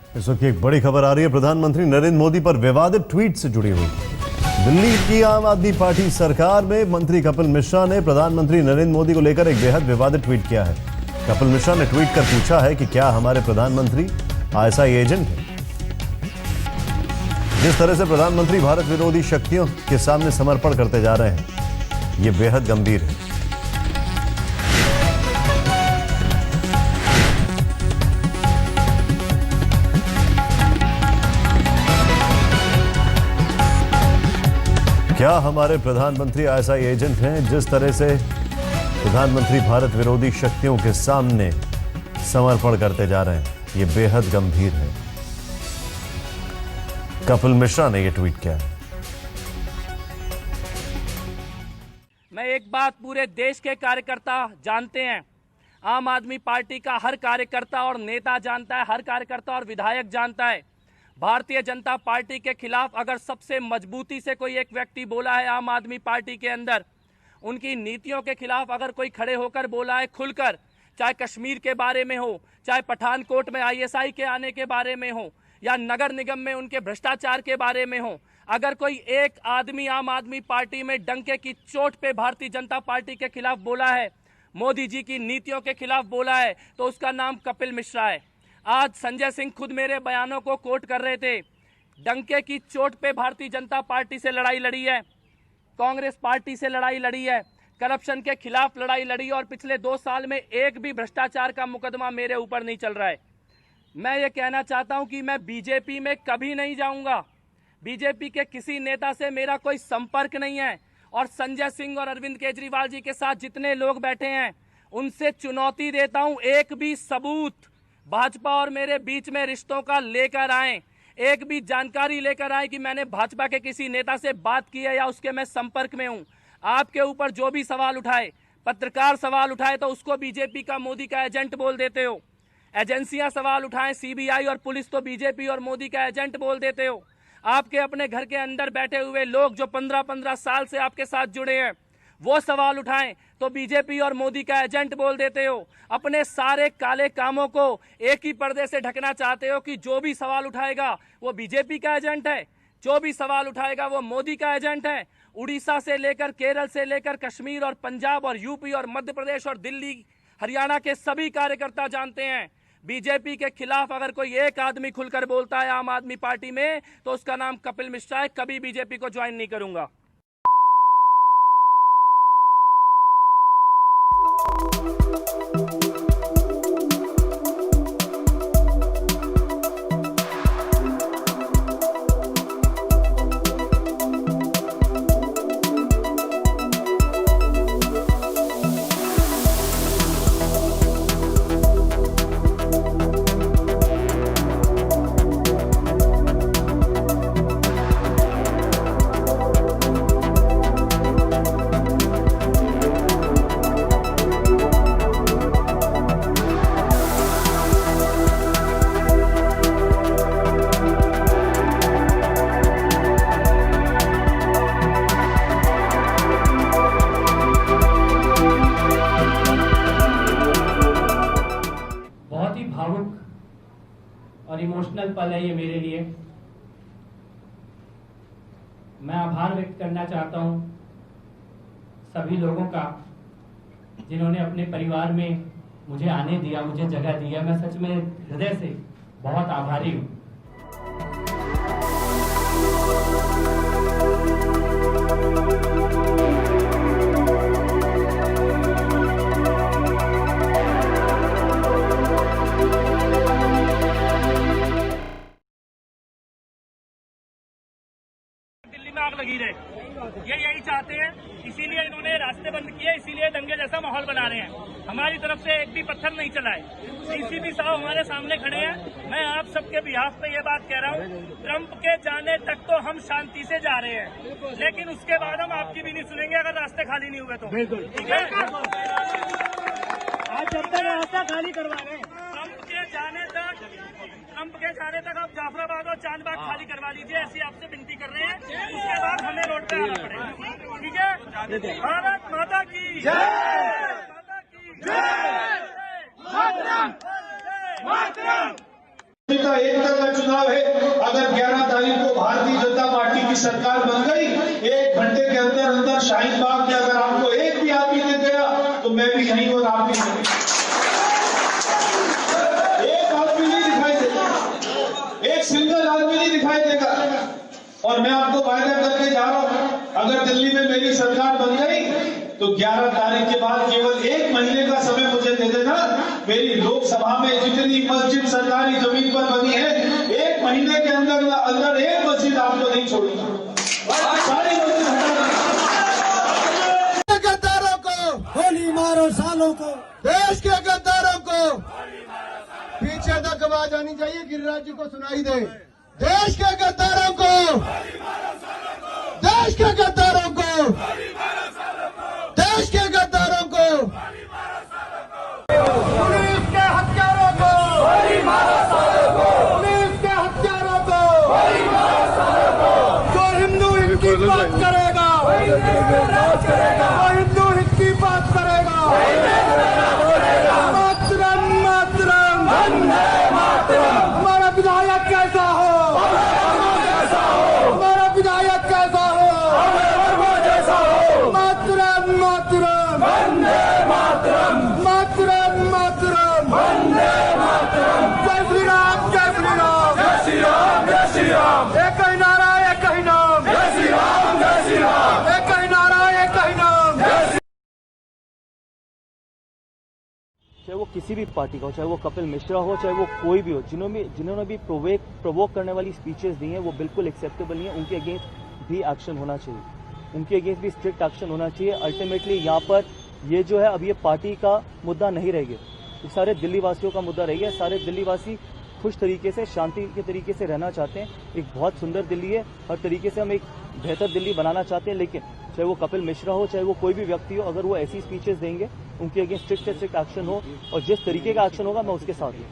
इस वक्त एक बड़ी खबर आ रही है प्रधानमंत्री नरेंद्र मोदी पर विवादित ट्वीट से जुड़ी हुई। दिल्ली की आम आदमी पार्टी सरकार में मंत्री कपिल मिश्रा ने प्रधानमंत्री नरेंद्र मोदी को लेकर एक बेहद विवादित ट्वीट किया है। कपिल मिश्रा ने ट्वीट कर पूछा है कि क्या हमारे प्रधानमंत्री आईएसआई एजेंट हैं। जिस तरह से प्रधानमंत्री भारत विरोधी शक्तियों के सामने समर्पण करते जा रहे हैं, यह बेहद गंभीर है। क्या हमारे प्रधानमंत्री आईएसआई एजेंट हैं? जिस तरह से प्रधानमंत्री भारत विरोधी शक्तियों के सामने समर्पण करते जा रहे हैं, यह बेहद गंभीर है। कपिल मिश्रा ने यह ट्वीट किया है। मैं एक बात पूरे देश के कार्यकर्ता जानते हैं, आम आदमी पार्टी का हर कार्यकर्ता और नेता जानता है, हर कार्यकर्ता और विधायक जानता है, भारतीय जनता पार्टी के खिलाफ अगर सबसे मजबूती से कोई एक व्यक्ति बोला है आम आदमी पार्टी के अंदर, उनकी नीतियों के खिलाफ अगर कोई खड़े होकर बोला है खुलकर, चाहे कश्मीर के बारे में हो, चाहे पठानकोट में आईएसआई के आने के बारे में हो, या नगर निगम में उनके भ्रष्टाचार के बारे में हो, अगर कोई एक आदमी आम आदमी पार्टी में डंके की चोट पे भारतीय जनता पार्टी के खिलाफ बोला है, मोदी जी की नीतियों के खिलाफ बोला है, तो उसका नाम कपिल मिश्रा है। आज संजय सिंह खुद मेरे बयानों को कोट कर रहे थे। डंके की चोट पे भारतीय जनता पार्टी से लड़ाई लड़ी है, कांग्रेस पार्टी से लड़ाई लड़ी है, करप्शन के खिलाफ लड़ाई लड़ी, और पिछले 2 साल में एक भी भ्रष्टाचार का मुकदमा मेरे ऊपर नहीं चल रहा है। मैं ये कहना चाहता हूं कि मैं बीजेपी में कभी नहीं जाऊंगा। बीजेपी के किसी नेता से मेरा कोई संपर्क नहीं है, और संजय सिंह और अरविंद केजरीवाल जी के साथ जितने लोग बैठे हैं उनसे चुनौती देता हूं, एक भी सबूत भाजपा और मेरे बीच में रिश्तों का लेकर आए, एक भी जानकारी लेकर आए कि मैंने भाजपा के किसी नेता से बात की है या उसके मैं संपर्क में हूं। आपके ऊपर जो भी सवाल उठाए, पत्रकार सवाल उठाए तो उसको बीजेपी का मोदी का एजेंट बोल देते हो, एजेंसियां सवाल उठाएं, सीबीआई और पुलिस तो बीजेपी और मोदी का एजेंट बोल देते हो। आपके अपने घर के अंदर बैठे हुए लोग जो 15-15 साल से आपके साथ जुड़े हैं, वो सवाल उठाएं तो बीजेपी और मोदी का एजेंट बोल देते हो। अपने सारे काले कामों को एक ही पर्दे से ढकना चाहते हो कि जो भी सवाल उठाएगा वो बीजेपी का एजेंट है, जो भी सवाल उठाएगा वो मोदी का एजेंट है। उड़ीसा से लेकर केरल से लेकर कश्मीर और पंजाब और यूपी और मध्य प्रदेश और दिल्ली हरियाणा के सभी कार्यकर्ता जानते हैं, बीजेपी के खिलाफ अगर कोई एक आदमी खुलकर बोलता है आम आदमी पार्टी में, तो उसका नाम कपिल मिश्रा है। कभी बीजेपी को ज्वाइन नहीं करूंगा। और इमोशनल पल है ये मेरे लिए। मैं आभार व्यक्त करना चाहता हूं सभी लोगों का जिन्होंने अपने परिवार में मुझे आने दिया, मुझे जगह दिया। मैं सच में हृदय से बहुत आभारी हूं। आग लगी रहे, ये यही चाहते हैं, इसीलिए इन्होंने रास्ते बंद किए, इसीलिए दंगे जैसा माहौल बना रहे हैं। हमारी तरफ से एक भी पत्थर नहीं चला है। सीसीपी साहब हमारे सामने खड़े हैं। मैं आप सबके बिहाफ पे ये बात कह रहा हूँ, ट्रंप के जाने तक तो हम शांति से जा रहे हैं, लेकिन उसके बाद हम आपकी भी नहीं सुनेंगे अगर रास्ते खाली नहीं हुए तो। ठीक है, आज जब तक रास्ता खाली करवा रहे हैं, ट्रंप के जाने तक आप जाफराबाद और चांदबाग खाली करवा लीजिए, ऐसी आपसे विनती कर रहे हैं। उसके बाद हमें रोड पे आना पड़ेगा। ठीक है, भारत माता की जय, माता की जय, मातरम, मातरम। चुनाव है। अगर 11 तारीख को भारतीय जनता पार्टी की सरकार बन गई, 1 घंटे के अंदर अंदर शाहीन बाग में अगर आपको एक भी आदमी दे गया तो मैं भी यहीं और आप भी यहीं। एक आदमी नहीं दिखाई देगा, एक सिंगल आदमी नहीं दिखाई देगा। और मैं आपको वायदा करके जा रहा हूं, अगर दिल्ली में मेरी सरकार बन गई तो 11 तारीख के बाद केवल 1 महीने का समय मुझे दे देना। मेरी लोकसभा में जितनी मस्जिद सरकारी जमीन पर बनी है, 1 महीने के अंदर अंदर 1 मस्जिद आपको नहीं छोड़ूंगा, सारी मस्जिद हटा देंगे। गद्दारों को गोली मारो, सालों को देश के गद्दारों को पीछे तक आवाज आनी चाहिए, गिरिराज जी को सुनाई दे। देश के गद्दारों को, देश के गद्दारों को, देश के गद्दारों को, पुलिस के हत्यारों को, पुलिस के हत्यारों को, जो हिंदू हित की बात करेगा, जो हिंदू हित की बात करेगा, मातरम मातरम, हमारा विधायक कैसा हो, हमारा विधायक कैसा हो, मातरम मातरम, मातरम मातरम, जय श्री राम, जय श्री राम, जय श्री राम, जय श्री राम, एक ही नारा, एक ही नाम, जय श्री राम, जय श्री राम, एक ही नारा, एक ही नाम। चाहे वो किसी भी पार्टी का हो, चाहे वो कपिल मिश्रा हो, चाहे वो कोई भी हो, जिन्होंने भी प्रोवोक करने वाली स्पीचेस दी हैं वो बिल्कुल एक्सेप्टेबल नहीं है। उनके अगेंस्ट भी एक्शन होना चाहिए, उनके अगेंस्ट भी स्ट्रिक्ट एक्शन होना चाहिए। अल्टीमेटली यहाँ पर ये जो है अब ये पार्टी का मुद्दा नहीं रह गया, ये सारे दिल्ली वासियों का मुद्दा रह गया। सारे दिल्ली वासी खुश तरीके से, शांति के तरीके से रहना चाहते हैं। एक बहुत सुंदर दिल्ली है, हर तरीके से हम एक बेहतर दिल्ली बनाना चाहते हैं। लेकिन चाहे वो कपिल मिश्रा हो, चाहे वो कोई भी व्यक्ति हो, अगर वो ऐसी स्पीचेस देंगे उनके अगेंस्ट स्ट्रिक्ट से स्ट्रिक्ट एक्शन हो, और जिस तरीके का एक्शन होगा मैं उसके साथ हूँ।